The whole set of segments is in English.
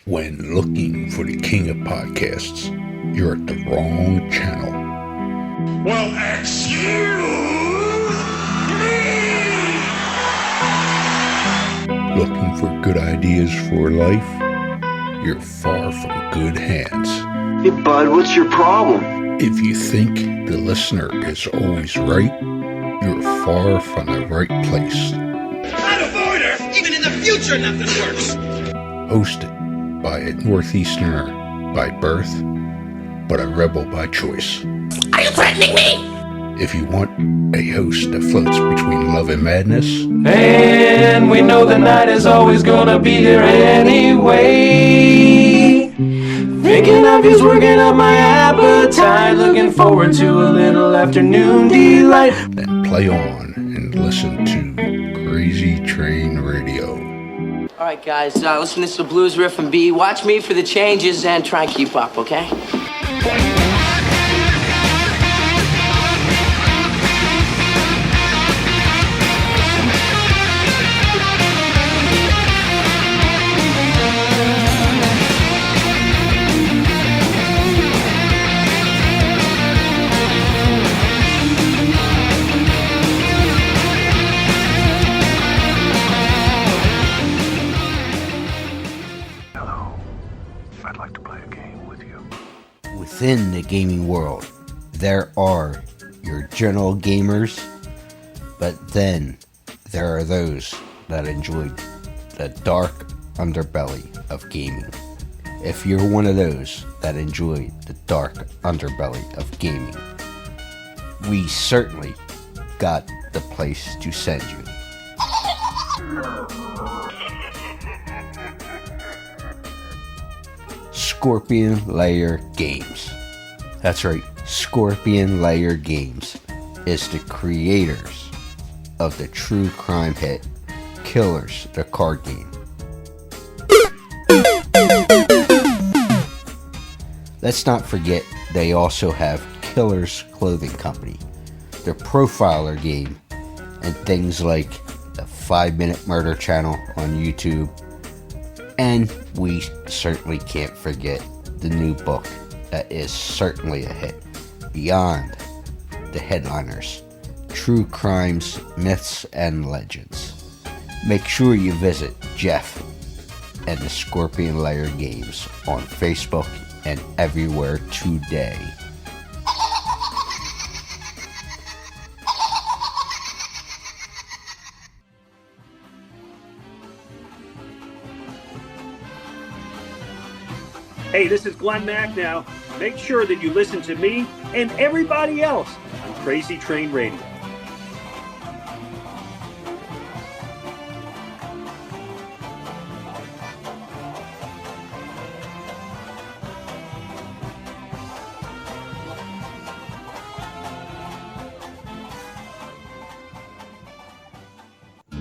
When looking for the king of podcasts, you're at the wrong channel. Well, excuse me! Looking for good ideas for life? You're far from good hands. Hey, bud, what's your problem? If you think the listener is always right, you're far from the right place. Out of order! Even in the future, nothing works! Hosted by a Northeasterner by birth, but a rebel by choice. Are you threatening me? If you want a host that floats between love and madness, and we know the night is always gonna be here anyway. Thinking of you's working up my appetite, looking forward to a little afternoon delight. then play on and listen to Crazy Train Radio. All right, guys, listen to this blues riff and B. Watch me for the changes and try and keep up, okay? Within the gaming world, there are your general gamers, but then there are those that enjoy the dark underbelly of gaming. If you're one of those that enjoy the dark underbelly of gaming, we certainly got the place to send you. Scorpion Lair Games. That's right, Scorpion Lair Games is the creators of the true crime hit Killers, the card game. Let's not forget they also have Killers Clothing Company, their profiler game, and things like the 5-Minute Murder channel on YouTube. And we certainly can't forget the new book that is certainly a hit, Beyond the Headliners, True Crimes, Myths, and Legends. Make sure you visit Jeff and the Scorpion Lair Games on Facebook and everywhere today. Hey, this is Glen Macnow. Make sure that you listen to me and everybody else on Crazy Train Radio.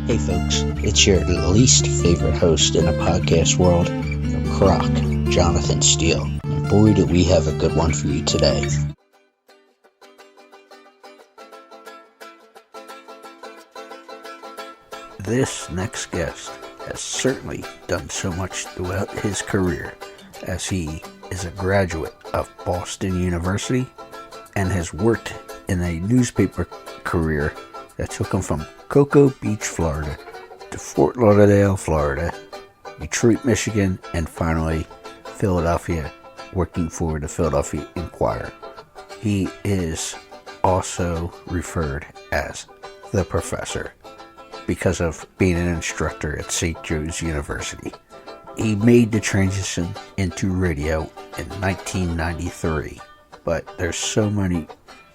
Hey folks, it's your least favorite host in the podcast world, Croc, Jonathan Steele. And boy, do we have a good one for you today. This next guest has certainly done so much throughout his career, as he is a graduate of Boston University and has worked in a newspaper career that took him from Cocoa Beach, Florida to Fort Lauderdale, Florida, Detroit, Michigan, and finally Philadelphia, working for the Philadelphia Inquirer. He is also referred as the Professor because of being an instructor at St. Joe's University. He made the transition into radio in 1993, but there's so many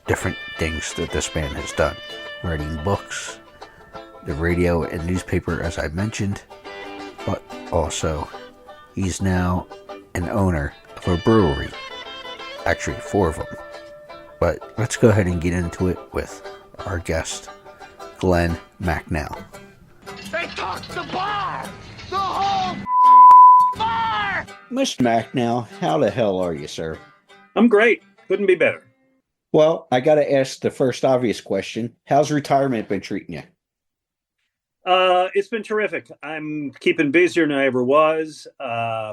different things that this man has done. Writing books, the radio and newspaper, as I mentioned, but also he's now an owner of a brewery. Actually, 4 of them. But let's go ahead and get into it with our guest, Glen Macnow. They took the bar! The whole bar! Mr. Macnow, how the hell are you, sir? I'm great. Couldn't be better. Well, I gotta ask the first obvious question. How's retirement been treating you? It's been terrific. I'm keeping busier than I ever was.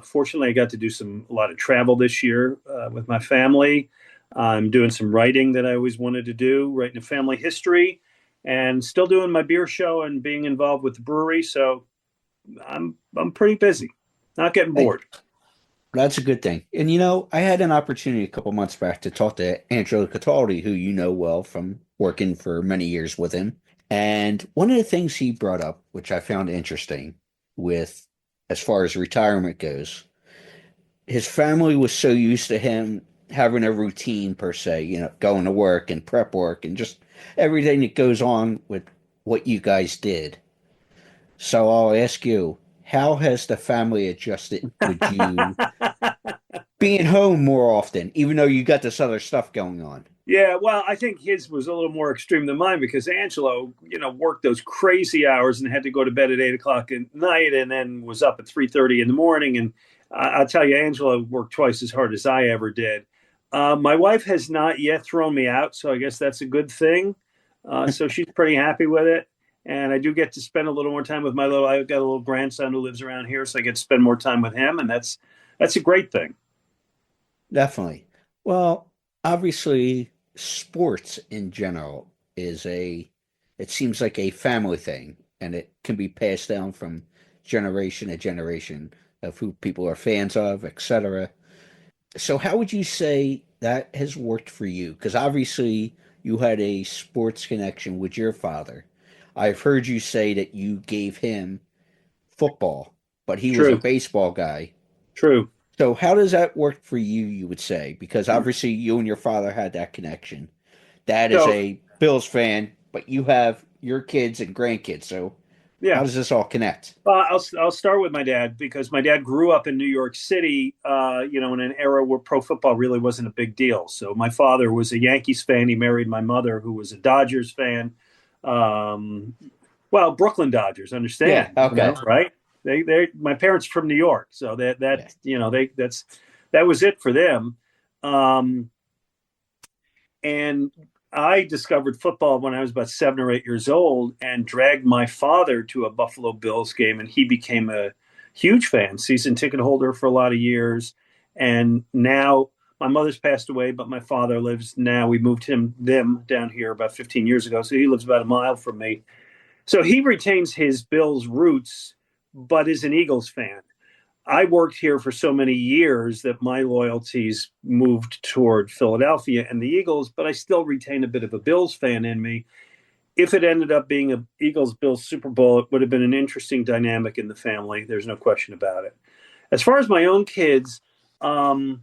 Fortunately, I got to do a lot of travel this year with my family. I'm doing some writing that I always wanted to do, writing a family history, and still doing my beer show and being involved with the brewery. So I'm pretty busy, not getting Hey, bored. that's a good thing. And I had an opportunity a couple months back to talk to Angelo Cataldi, who you know well from working for many years with him. And one of the things he brought up, which I found interesting with as far as retirement goes, his family was so used to him having a routine per se, going to work and prep work and just everything that goes on with what you guys did. So I'll ask you, how has the family adjusted with you being home more often, even though you got this other stuff going on? Yeah, well, I think his was a little more extreme than mine because Angelo, worked those crazy hours and had to go to bed at 8 o'clock at night, and then was up at 3:30 in the morning. And I'll tell you, Angelo worked twice as hard as I ever did. My wife has not yet thrown me out, so I guess that's a good thing. So she's pretty happy with it. And I do get to spend a little more time with I've got a little grandson who lives around here, so I get to spend more time with him, and that's a great thing. Definitely. Well, obviously, sports in general it seems like a family thing, and it can be passed down from generation to generation of who people are fans of, etc. So, how would you say that has worked for you? Because obviously, you had a sports connection with your father. I've heard you say that you gave him football, but he was a True, baseball guy. true. So how does that work for you, you would say? Because obviously you and your father had that connection. Dad is So, a Bills fan, but you have your kids and grandkids. So how yeah. does this all connect? I'll start with my dad because my dad grew up in New York City, in an era where pro football really wasn't a big deal. So my father was a Yankees fan. He married my mother, who was a Dodgers fan. Um, well, Brooklyn Dodgers, Yeah, understand, okay. right? They my parents are from New York, so Yeah. that was it for them. Um, and I discovered football when I was about 7 or 8 years old and dragged my father to a Buffalo Bills game, and he became a huge fan, season ticket holder for a lot of years. And now my mother's passed away, but my father lives now. We moved them down here about 15 years ago, so he lives about a mile from me. So he retains his Bills roots, but is an Eagles fan. I worked here for so many years that my loyalties moved toward Philadelphia and the Eagles, but I still retain a bit of a Bills fan in me. If it ended up being a Eagles Bills Super Bowl, it would have been an interesting dynamic in the family. There's no question about it. As far as my own kids and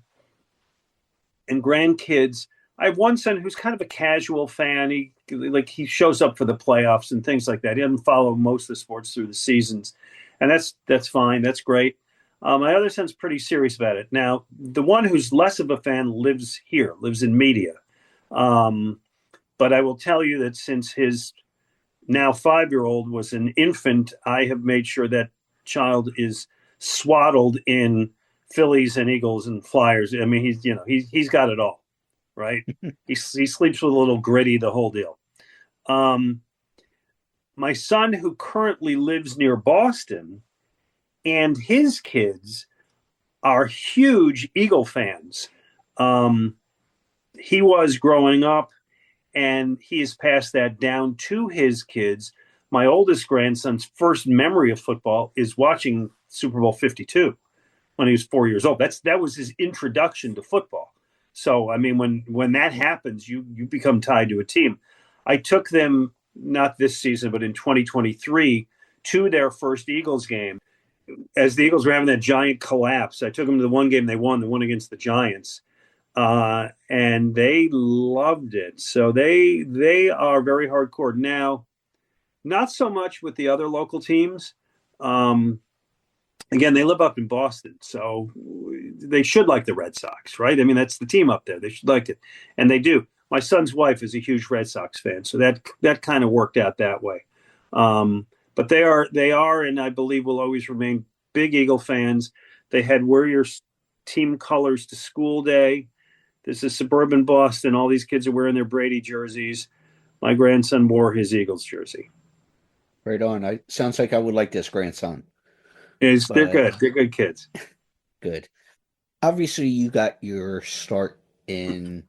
grandkids, I have one son who's kind of a casual fan. He shows up for the playoffs and things like that. He doesn't follow most of the sports through the seasons, and that's fine. That's great. My other son's pretty serious about it. Now, the one who's less of a fan lives here, lives in media. But I will tell you that since his now 5-year-old was an infant, I have made sure that child is swaddled in Phillies and Eagles and Flyers. I mean, he's got it all, right? he sleeps with a little gritty, the whole deal. My son, who currently lives near Boston, and his kids are huge Eagle fans. He was growing up, and he has passed that down to his kids. My oldest grandson's first memory of football is watching Super Bowl 52 when he was 4 years old. That was his introduction to football. So, I mean, when that happens, you become tied to a team. I took them, not this season, but in 2023, to their first Eagles game. As the Eagles were having that giant collapse, I took them to the one game they won, the one against the Giants, and they loved it. So they are very hardcore now. Not so much with the other local teams. Again, they live up in Boston, so they should like the Red Sox, right? I mean, that's the team up there. They should like it, and they do. My son's wife is a huge Red Sox fan, so that kind of worked out that way. But they are, and I believe will always remain big Eagle fans. They had wear your team colors to school day. This is suburban Boston. All these kids are wearing their Brady jerseys. My grandson wore his Eagles jersey. Right on. Sounds like I would like this grandson, They're but good. They're good kids. good. Obviously, you got your start in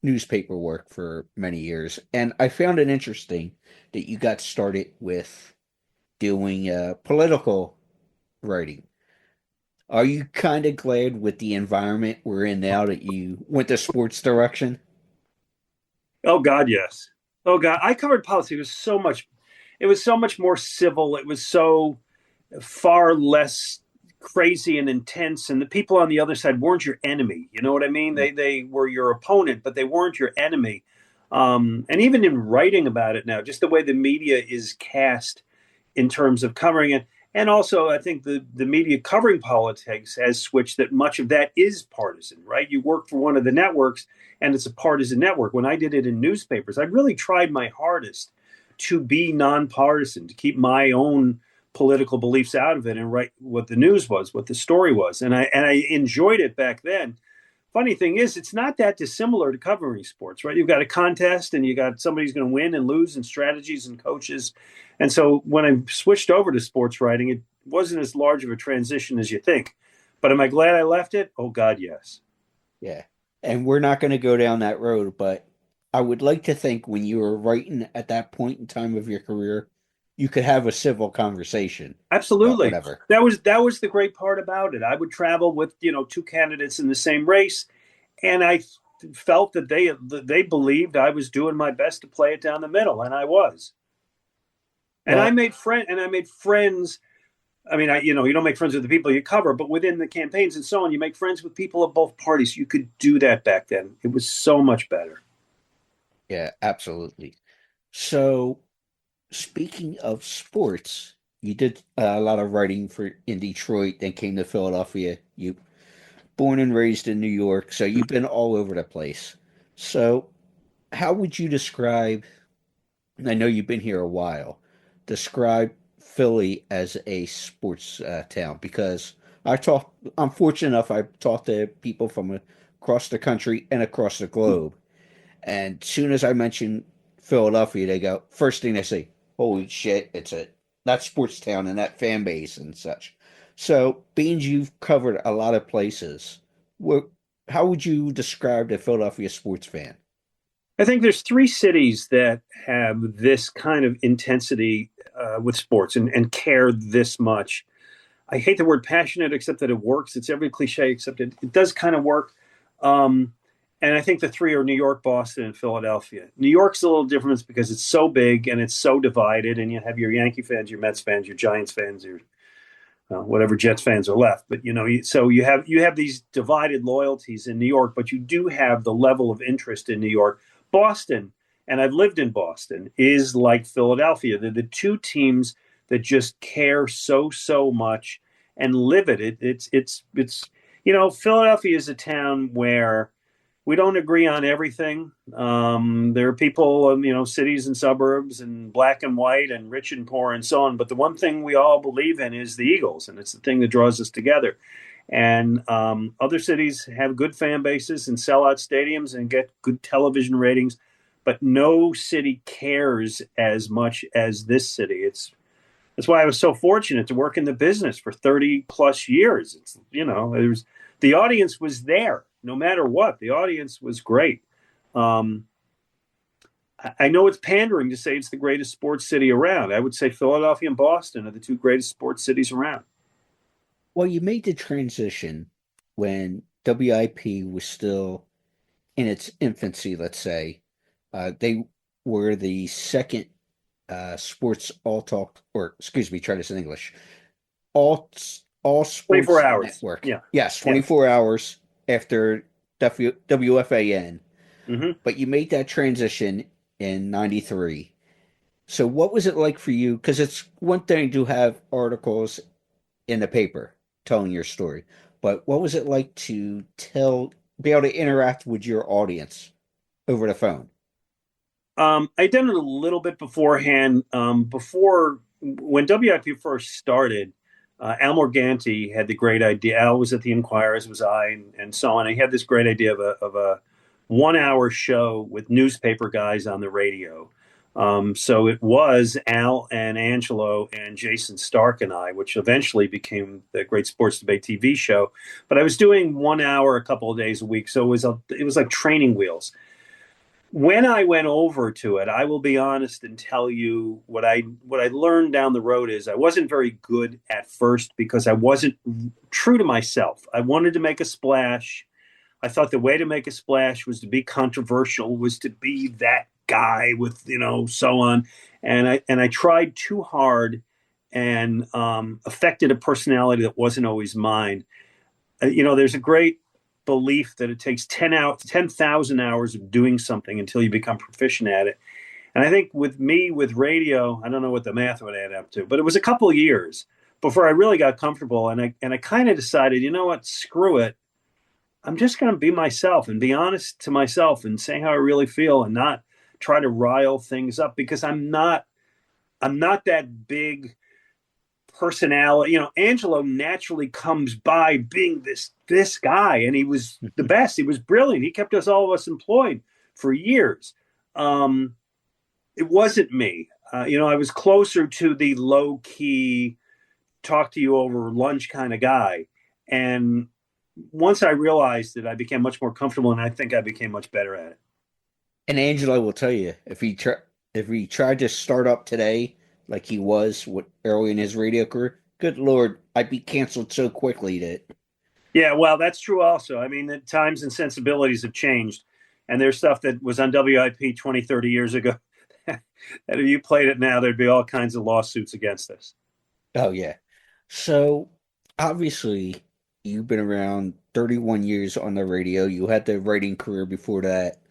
newspaper work for many years, and I found it interesting that you got started with doing political writing. Are you kind of glad with the environment we're in now that you went the sports direction? Oh God, yes. Oh God, I covered politics. It was so much. It was so much more civil. It was so far less crazy and intense. And the people on the other side weren't your enemy. You know what I mean? They were your opponent, but they weren't your enemy. And even in writing about it now, just the way the media is cast in terms of covering it. And also, I think the media covering politics has switched that much of that is partisan, right? You work for one of the networks and it's a partisan network. When I did it in newspapers, I really tried my hardest to be nonpartisan, to keep my own political beliefs out of it and write what the news was, what the story was. And I enjoyed it back then. Funny thing is, it's not that dissimilar to covering sports, right? You've got a contest and you got somebody's going to win and lose and strategies and coaches. And so when I switched over to sports writing, it wasn't as large of a transition as you think. But am I glad I left it? Oh, God, yes. Yeah. And we're not going to go down that road, but I would like to think when you were writing at that point in time of your career, you could have a civil conversation about Absolutely. whatever. That was the great part about it. I would travel with, two candidates in the same race, and I felt that they believed I was doing my best to play it down the middle, and I was. And I Well, made friends. I mean, you don't make friends with the people you cover, but within the campaigns and so on, you make friends with people of both parties. You could do that back then. It was so much better. yeah, absolutely. So, speaking of sports, you did a lot of writing for in Detroit, then came to Philadelphia. You born and raised in New York, so you've been all over the place. So, how would you describe, I know you've been here a while, describe Philly as a sports town? Because I'm fortunate enough, I've talked to people from across the country and across the globe. And soon as I mention Philadelphia, they go, first thing they say, holy shit, it's a that sports town and that fan base and such. So, being you've covered a lot of places, what, how would you describe the Philadelphia sports fan? I think there's three cities that have this kind of intensity with sports and care this much. I hate the word passionate, except that it works. It's every cliche, except it does kind of work. Um, and I think the three are New York, Boston, and Philadelphia. New York's a little different because it's so big and it's so divided, and you have your Yankee fans, your Mets fans, your Giants fans, your whatever Jets fans are left. But so you have these divided loyalties in New York, but you do have the level of interest in New York. Boston, and I've lived in Boston, is like Philadelphia. They're the two teams that just care so much and live it. It's Philadelphia is a town where we don't agree on everything. There are people, cities and suburbs and black and white and rich and poor and so on. But the one thing we all believe in is the Eagles, and it's the thing that draws us together. And other cities have good fan bases and sell out stadiums and get good television ratings, but no city cares as much as this city. That's why I was so fortunate to work in the business for 30 plus years. The audience was there no matter what. The audience was great. I know it's pandering to say it's the greatest sports city around. I would say Philadelphia and Boston are the two greatest sports cities around. Well, you made the transition when WIP was still in its infancy, let's say. They were the second sports all talk, or excuse me, try this in English. All 24 sports hours. network. Yeah. Yes, Yeah. 24 hours after WFAN. Hmm. But you made that transition in 93. So what was it like for you? Because it's one thing to have articles in the paper telling your story, but what was it like to be able to interact with your audience over the phone? I'd done it a little bit beforehand. Before when WIP first started, Al Morganti had the great idea. Al was at the Inquirer, as was I, and so on. He had this great idea of a 1 hour show with newspaper guys on the radio. So it was Al and Angelo and Jason Stark and I, which eventually became the Great Sports Debate TV show. But I was doing 1 hour a couple of days a week, so it was like training wheels. When I went over to it, I will be honest and tell you what I learned down the road is I wasn't very good at first because I wasn't true to myself. I wanted to make a splash. I thought the way to make a splash was to be controversial, was to be that guy with, so on. And I tried too hard and affected a personality that wasn't always mine. There's a great belief that it takes 10,000 hours of doing something until you become proficient at it. And I think with radio, I don't know what the math would add up to, but it was a couple of years before I really got comfortable. And I kind of decided, you know what, screw it. I'm just going to be myself and be honest to myself and say how I really feel and not try to rile things up because I'm not that big personality. Angelo naturally comes by being this guy, and he was the best. He was brilliant. He kept all of us employed for years. It wasn't me. I was closer to the low key, talk to you over lunch kind of guy. And once I realized it, I became much more comfortable, and I think I became much better at it. And Angelo will tell you, if he tried to start up today like he was early in his radio career, good Lord, I'd be canceled so quickly that. Yeah, well, that's true also. I mean, the times and sensibilities have changed, and there's stuff that was on WIP 20, 30 years ago that if you played it now, there'd be all kinds of lawsuits against us. Oh, yeah. So, obviously, you've been around 31 years on the radio. You had the writing career before that.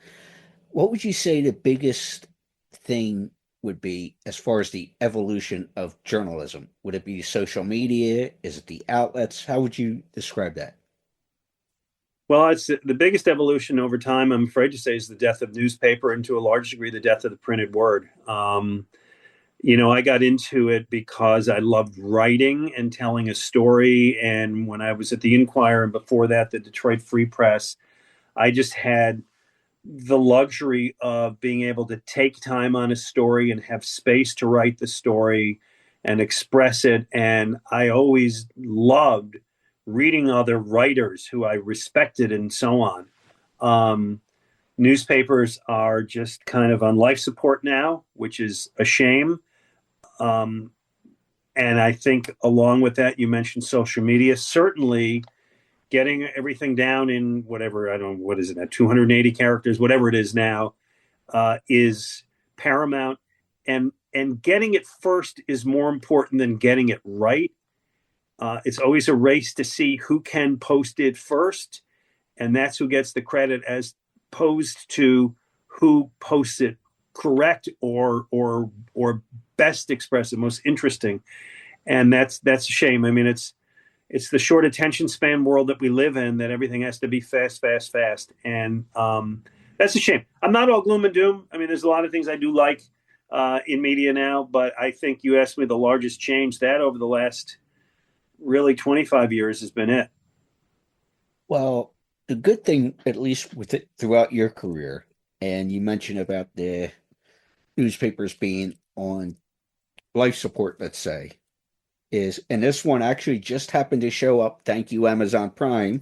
What would you say the biggest thing would be as far as the evolution of journalism? Would it be social media? Is it the outlets? How would you describe that? Well, it's the biggest evolution over time, I'm afraid to say, is the death of newspaper and to a large degree the death of the printed word. I got into it because I loved writing and telling a story. And when I was at the Inquirer and before that, the Detroit Free Press, I just had the luxury of being able to take time on a story and have space to write the story and express it. And I always loved reading other writers who I respected and so on. Newspapers are just kind of on life support now, which is a shame. And I think along with that, you mentioned social media, certainly getting everything down in whatever, I don't know, what is it now, 280 characters, whatever it is now, is paramount. And getting it first is more important than getting it right. It's always a race to see who can post it first, and that's who gets the credit as opposed to who posts it correct or best expressive, most interesting. And that's a shame. I mean, it's the short attention span world that we live in, that everything has to be fast. And that's a shame. I'm not all gloom and doom. I mean, there's a lot of things I do like in media now, but I think you asked me the largest change that over the last really 25 years has been it. Well, the good thing, at least with it throughout your career, and you mentioned about the newspapers being on life support, let's say, is, and this one actually just happened to show up, thank you, Amazon Prime.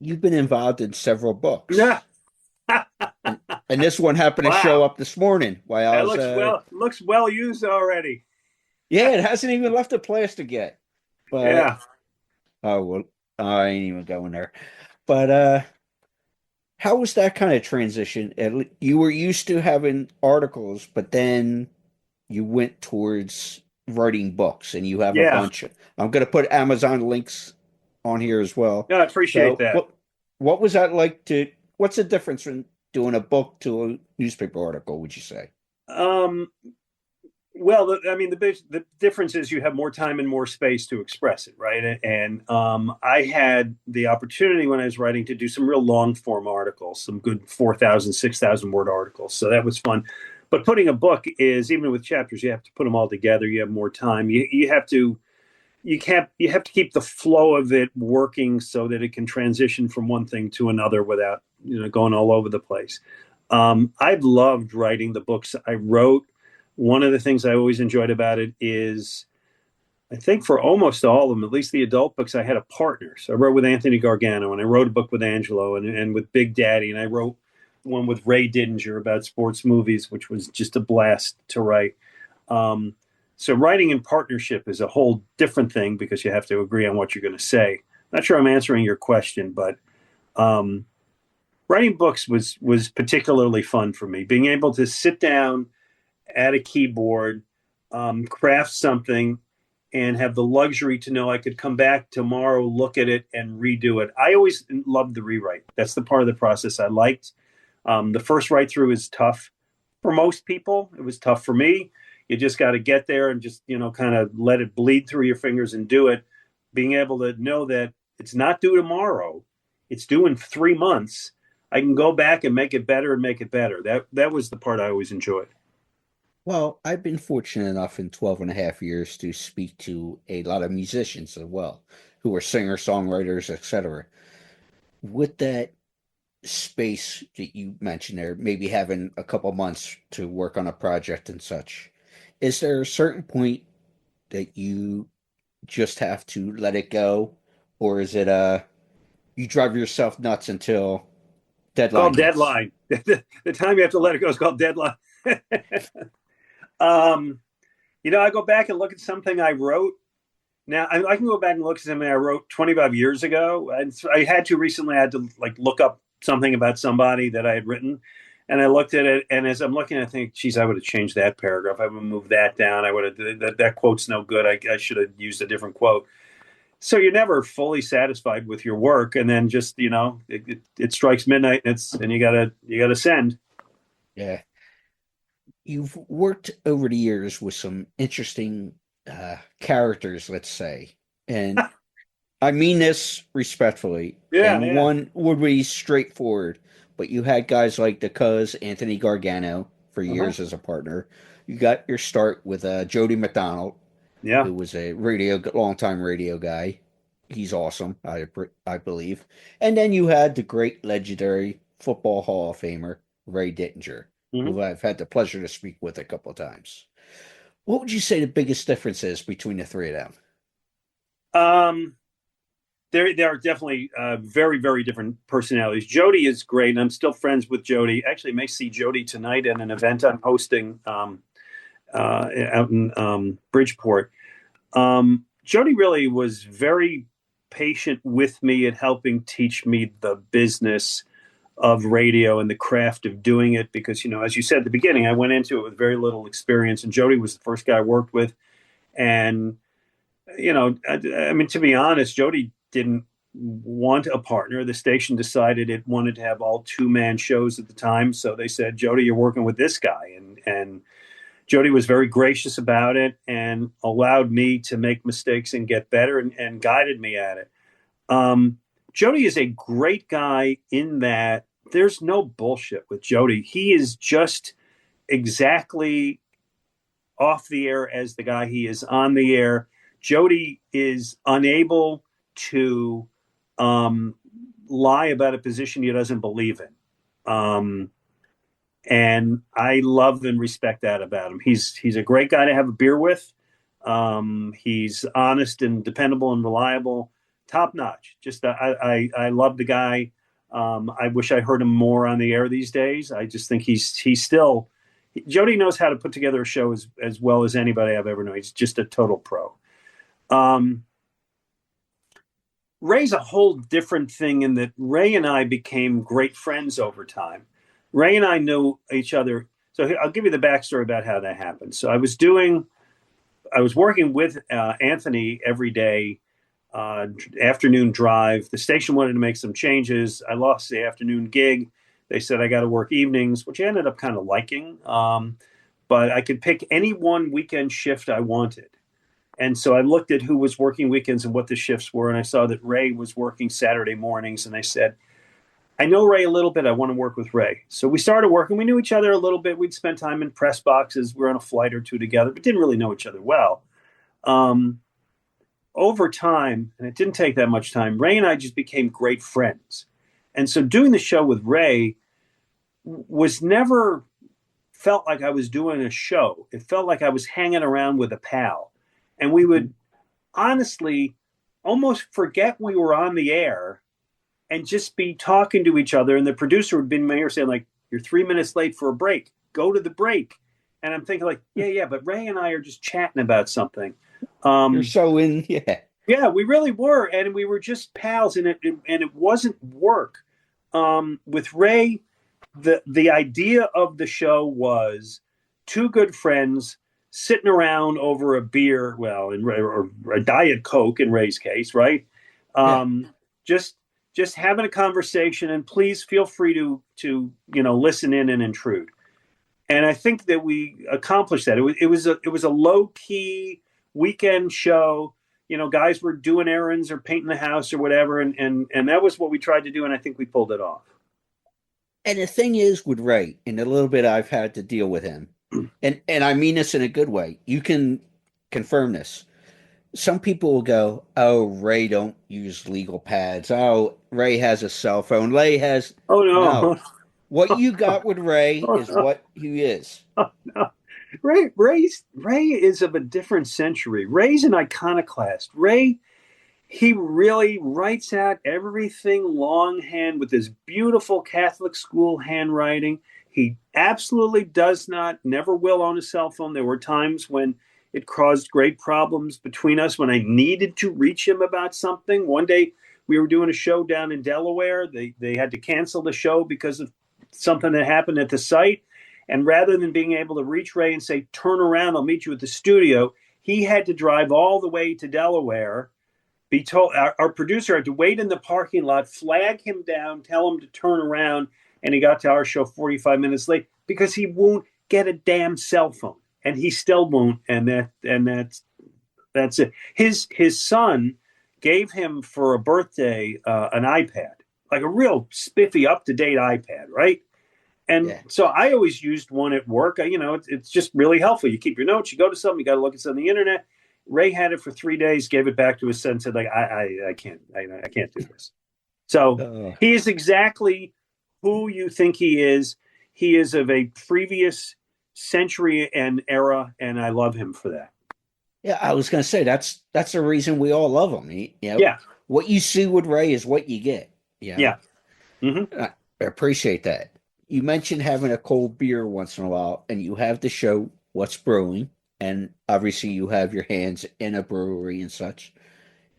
You've been involved in several books. Yeah. and this one happened to show up this morning while I was, looks well used already. Yeah, it hasn't even left the plastic yet. But, yeah. Oh, well, I ain't even going there. But how was that kind of transition? You were used to having articles, but then you went towards writing books, and you have a bunch. I'm going to put Amazon links on here as well. No, I appreciate that. What was that like what's the difference from doing a book to a newspaper article, would you say? Well, the difference is you have more time and more space to express it, right? And I had the opportunity when I was writing to do some real long form articles, some good 4,000, 6,000 word articles. So that was fun. But putting a book is, even with chapters, you have to put them all together. You have more time. You have to keep the flow of it working so that it can transition from one thing to another without going all over the place. I've loved writing the books I wrote. One of the things I always enjoyed about it is, I think for almost all of them, at least the adult books, I had a partner. So I wrote with Anthony Gargano, and I wrote a book with Angelo and with Big Daddy, and I wrote one with Ray Didinger about sports movies, which was just a blast to write. So writing in partnership is a whole different thing because you have to agree on what you're going to say. Not sure I'm answering your question, but writing books was particularly fun for me. Being able to sit down at a keyboard, craft something, and have the luxury to know I could come back tomorrow, look at it, and redo it. I always loved the rewrite. That's the part of the process I liked. The first write through is tough for most people. It was tough for me. You just got to get there and just, kind of let it bleed through your fingers and do it. Being able to know that it's not due tomorrow, it's due in 3 months. I can go back and make it better and make it better. That was the part I always enjoyed. Well, I've been fortunate enough in 12 and a half years to speak to a lot of musicians as well, who are singer, songwriters, etc. With that space that you mentioned there, maybe having a couple months to work on a project and such, is there a certain point that you just have to let it go? Or is it you drive yourself nuts until It's called deadline hits? deadline. The time you have to let it go is called deadline. I go back and look at something I wrote. Now I can go back and look at something I wrote 25 years ago. And I had to recently. I had to look up something about somebody that I had written, and I looked at it. And as I'm looking, I think, geez, I would have changed that paragraph. I would have moved that down. I would have that quote's no good. I should have used a different quote. So you're never fully satisfied with your work, and then just it strikes midnight, and you gotta send. Yeah. You've worked over the years with some interesting characters, let's say, and I mean this respectfully, Yeah, and yeah. one would be straightforward, but you had guys like the Cuz, Anthony Gargano, for Uh-huh. years as a partner. You got your start with Jody McDonald, Yeah. who was a longtime radio guy. He's awesome, I believe. And then you had the great legendary football Hall of Famer, Ray Didinger, Hmm. who I've had the pleasure to speak with a couple of times. What would you say the biggest difference is between the three of them? Um, there are definitely very, very different personalities. Jody is great, and I'm still friends with Jody. Actually, may see Jody tonight at an event I'm hosting out in Bridgeport. Jody really was very patient with me at helping teach me the business of radio and the craft of doing it because, as you said at the beginning, I went into it with very little experience, and Jody was the first guy I worked with. And, I mean, to be honest, Jody didn't want a partner. The station decided it wanted to have all two-man shows at the time. So they said, Jody, you're working with this guy. And Jody was very gracious about it and allowed me to make mistakes and get better and guided me at it. Jody is a great guy in that there's no bullshit with Jody. He is just exactly off the air as the guy he is on the air. Jody is unable to lie about a position he doesn't believe in. And I love and respect that about him. He's a great guy to have a beer with. He's honest and dependable and reliable, top notch. Just I love the guy. I wish I heard him more on the air these days. I just think he's still Jody knows how to put together a show as well as anybody I've ever known. He's just a total pro. Ray's a whole different thing in that Ray and I became great friends over time. Ray and I knew each other. So I'll give you the backstory about how that happened. So I was working with Anthony every day, afternoon drive. The station wanted to make some changes. I lost the afternoon gig. They said I got to work evenings, which I ended up kind of liking. But I could pick any one weekend shift I wanted. And so I looked at who was working weekends and what the shifts were. And I saw that Ray was working Saturday mornings. And I said, I know Ray a little bit. I want to work with Ray. So we started working. We knew each other a little bit. We'd spent time in press boxes. We were on a flight or two together, but didn't really know each other well. Over time, and it didn't take that much time, Ray and I just became great friends. And so doing the show with Ray, was never felt like I was doing a show. It felt like I was hanging around with a pal. And we would honestly almost forget we were on the air and just be talking to each other. And the producer would be in my ear saying, like, you're 3 minutes late for a break. Go to the break. And I'm thinking, like, yeah, but Ray and I are just chatting about something. You're so in, yeah. Yeah, we really were. And we were just pals, and it wasn't work. With Ray, the idea of the show was two good friends sitting around over a beer, well, or a Diet Coke in Ray's case, right? Just having a conversation, and please feel free to listen in and intrude. And I think that we accomplished that. It was a low key weekend show. Guys were doing errands or painting the house or whatever, and that was what we tried to do, and I think we pulled it off. And the thing is with Ray, in a little bit I've had to deal with him, and I mean this in a good way. You can confirm this. Some people will go, "Oh, Ray don't use legal pads. Oh, Ray has a cell phone. Ray has." Oh no. What you got with Ray is what he is. No. Ray is of a different century. Ray's an iconoclast. Ray, he really writes out everything longhand with his beautiful Catholic school handwriting. He absolutely never will own a cell phone. There were times when it caused great problems between us when I needed to reach him about something. One day we were doing a show down in Delaware. They had to cancel the show because of something that happened at the site. And rather than being able to reach Ray and say, turn around, I'll meet you at the studio, he had to drive all the way to Delaware. Be told, our producer had to wait in the parking lot, flag him down, tell him to turn around, and he got to our show 45 minutes late because he won't get a damn cell phone, and he still won't. And that's it. His son gave him for a birthday an iPad, like a real spiffy, up to date iPad, right? And so I always used one at work. It's just really helpful. You keep your notes, you go to something, you got to look at something on the internet. Ray had it for 3 days, gave it back to his son, said, like, I can't do this. So he is exactly who you think he is. He is of a previous century and era, and I love him for that. Yeah, I was going to say that's the reason we all love him. Yeah. What you see with Ray is what you get. Yeah. Mm-hmm. I appreciate that. You mentioned having a cold beer once in a while, and you have to show what's brewing, and obviously you have your hands in a brewery and such.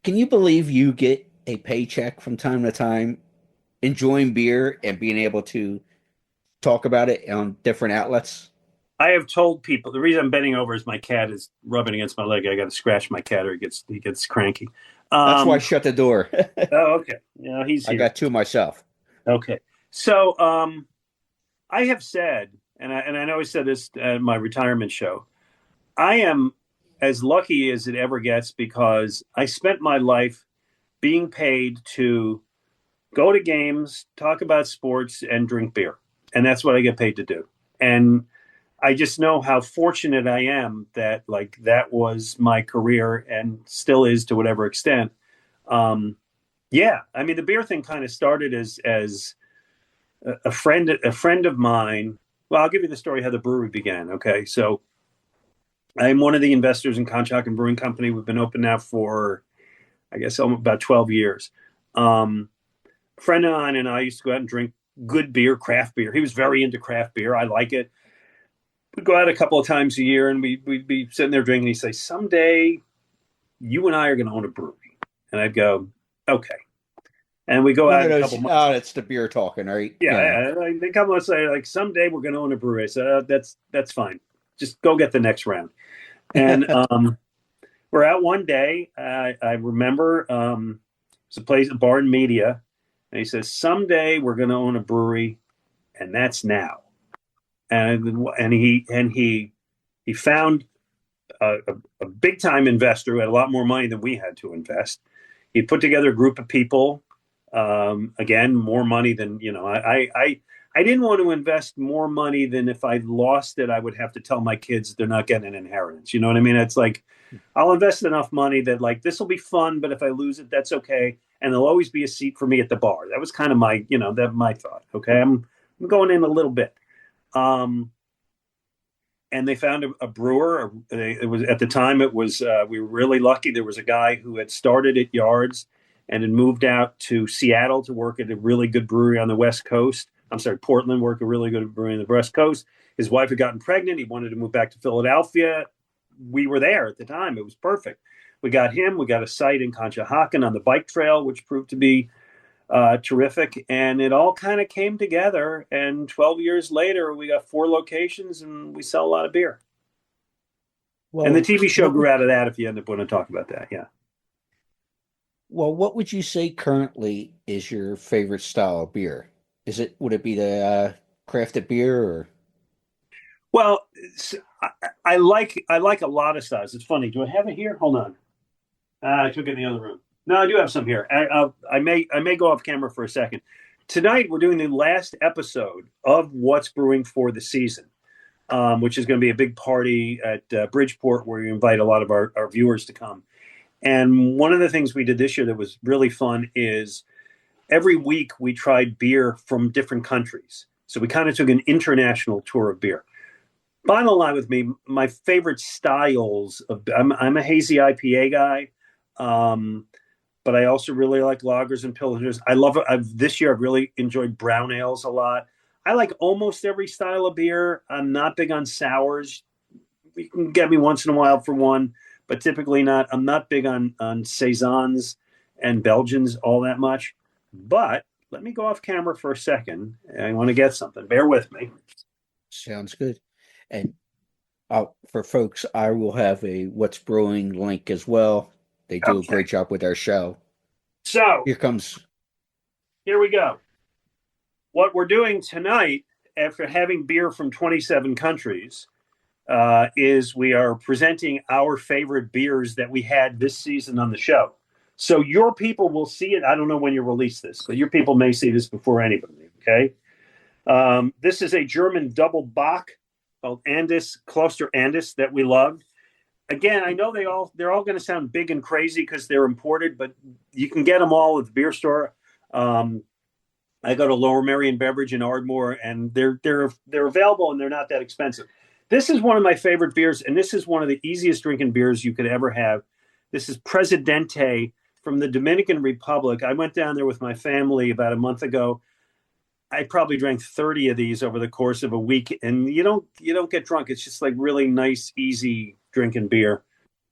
Can you believe you get a paycheck from time to time enjoying beer and being able to talk about it on different outlets? I have told people, the reason I'm bending over is my cat is rubbing against my leg. I got to scratch my cat or he gets cranky. That's why I shut the door. Oh, okay. He's here. I got two myself. Okay. So I have said, and I know I said this at my retirement show, I am as lucky as it ever gets because I spent my life being paid to go to games, talk about sports, and drink beer. And that's what I get paid to do. And I just know how fortunate I am that that was my career and still is to whatever extent. Yeah, I mean, the beer thing kind of started as a friend of mine. Well, I'll give you the story how the brewery began. Okay, so I'm one of the investors in Conshohocken Brewing Company. We've been open now for, I guess, about 12 years. A friend of mine and I used to go out and drink good beer, craft beer. He was very into craft beer. I like it. We'd go out a couple of times a year, and we'd be sitting there drinking. He'd say, someday you and I are going to own a brewery. And I'd go, okay. And we go out a couple months. Oh, it's the beer talking, right? Yeah. They come and say, like, someday we're going to own a brewery. I said, that's fine. Just go get the next round. And we're out one day. I remember it's a bar in Media. And he says, someday we're going to own a brewery, and that's now. And he found a big time investor who had a lot more money than we had to invest. He put together a group of people. Again, more money than I didn't want to invest more money than if I lost it, I would have to tell my kids they're not getting an inheritance. You know what I mean? It's like I'll invest enough money that this will be fun, but if I lose it, that's okay. And there'll always be a seat for me at the bar. That was kind of my thought. Okay, I'm going in a little bit. And they found a brewer. It was at the time. It was we were really lucky. There was a guy who had started at Yards and had moved out to Seattle to work at a really good brewery on the West Coast. I'm sorry, Portland, worked a really good brewery on the West Coast. His wife had gotten pregnant. He wanted to move back to Philadelphia. We were there at the time. It was perfect. We got him. We got a site in Conshohocken on the bike trail, which proved to be terrific. And it all kind of came together. And 12 years later, we got 4 locations and we sell a lot of beer. Well, and the TV show grew out of that, if you end up want to talk about that. Yeah. Well, what would you say currently is your favorite style of beer? Would it be the crafted beer or? Well, I like a lot of styles. It's funny. Do I have it here? Hold on. I took it in the other room. No, I do have some here. I may go off camera for a second. Tonight we're doing the last episode of What's Brewing for the season, which is going to be a big party at Bridgeport where we invite a lot of our viewers to come. And one of the things we did this year that was really fun is every week we tried beer from different countries. So we kind of took an international tour of beer. Bottom line with me, my favorite styles I'm a hazy IPA guy, but I also really like lagers and pilsners. I love it. This year I've really enjoyed brown ales a lot. I like almost every style of beer. I'm not big on sours. You can get me once in a while for one, but typically not. I'm not big on saisons and Belgians all that much. But let me go off camera for a second. I want to get something. Bear with me. Sounds good. And for folks, I will have a What's Brewing link as well. They do a great job with our show. So here we go. What we're doing tonight, after having beer from 27 countries, is we are presenting our favorite beers that we had this season on the show. So your people will see it. I don't know when you release this, but your people may see this before anybody. Okay. This is a German double Bock called Kloster Andis that we loved. Again, I know they're all going to sound big and crazy because they're imported, but you can get them all at the beer store. I go to Lower Merion Beverage in Ardmore, and they're available and they're not that expensive. This is one of my favorite beers, and this is one of the easiest drinking beers you could ever have. This is Presidente from the Dominican Republic. I went down there with my family about a month ago. I probably drank 30 of these over the course of a week, and you don't get drunk. It's just like really nice, easy drinking beer.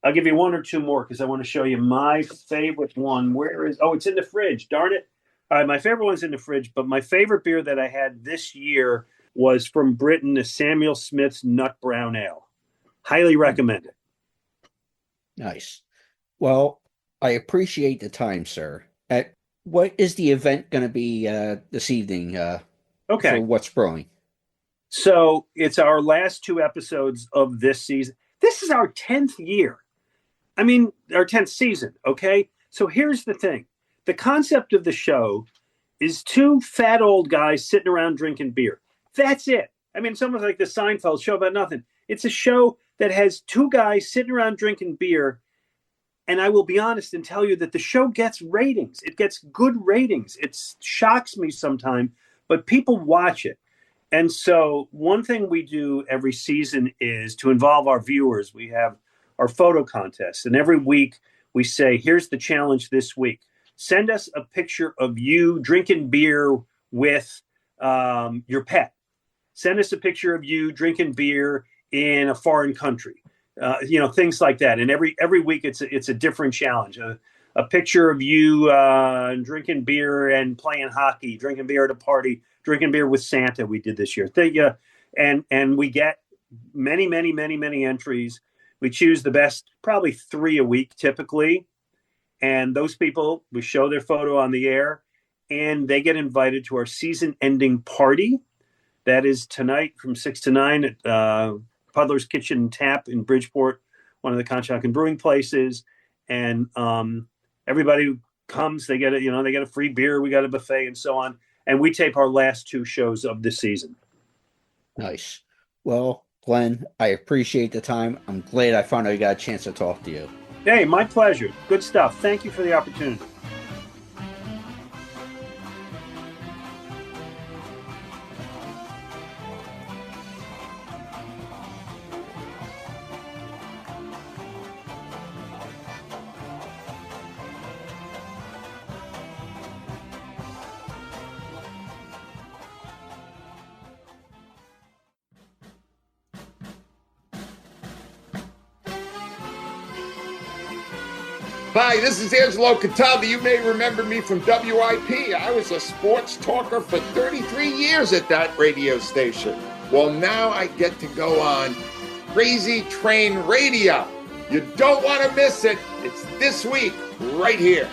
I'll give you one or two more because I want to show you my favorite one. It's in the fridge. Darn it. All right, my favorite one's in the fridge, but my favorite beer that I had this year was from Britain, the Samuel Smith's Nut Brown Ale. Highly recommend it. Nice. Well, I appreciate the time, sir. What is the event going to be this evening for What's Brewing? So it's our last 2 episodes of this season. This is our 10th year. I mean, our 10th season, okay? So here's the thing. The concept of the show is 2 fat old guys sitting around drinking beer. That's it. I mean, it's almost like the Seinfeld show about nothing. It's a show that has 2 guys sitting around drinking beer. And I will be honest and tell you that the show gets ratings. It gets good ratings. It shocks me sometimes, but people watch it. And so one thing we do every season is to involve our viewers. We have our photo contest. And every week we say, here's the challenge this week. Send us a picture of you drinking beer with your pet. Send us a picture of you drinking beer in a foreign country. Things like that. And every week it's a different challenge. A picture of you drinking beer and playing hockey, drinking beer at a party, drinking beer with Santa. We did this year. And we get many, many, many, many entries. We choose the best, probably 3 a week typically. And those people, we show their photo on the air, and they get invited to our season-ending party. That is tonight from 6 to 9 at Puddler's Kitchen and Tap in Bridgeport, one of the Conshohocken brewing places. And everybody comes, they get a free beer, we got a buffet and so on. And we tape our last 2 shows of this season. Nice. Well, Glenn, I appreciate the time. I'm glad I finally got a chance to talk to you. Hey, my pleasure. Good stuff. Thank you for the opportunity. Hi, this is Angelo Cataldi. You may remember me from WIP. I was a sports talker for 33 years at that radio station. Well, now I get to go on Crazy Train Radio. You don't want to miss it. It's this week, right here.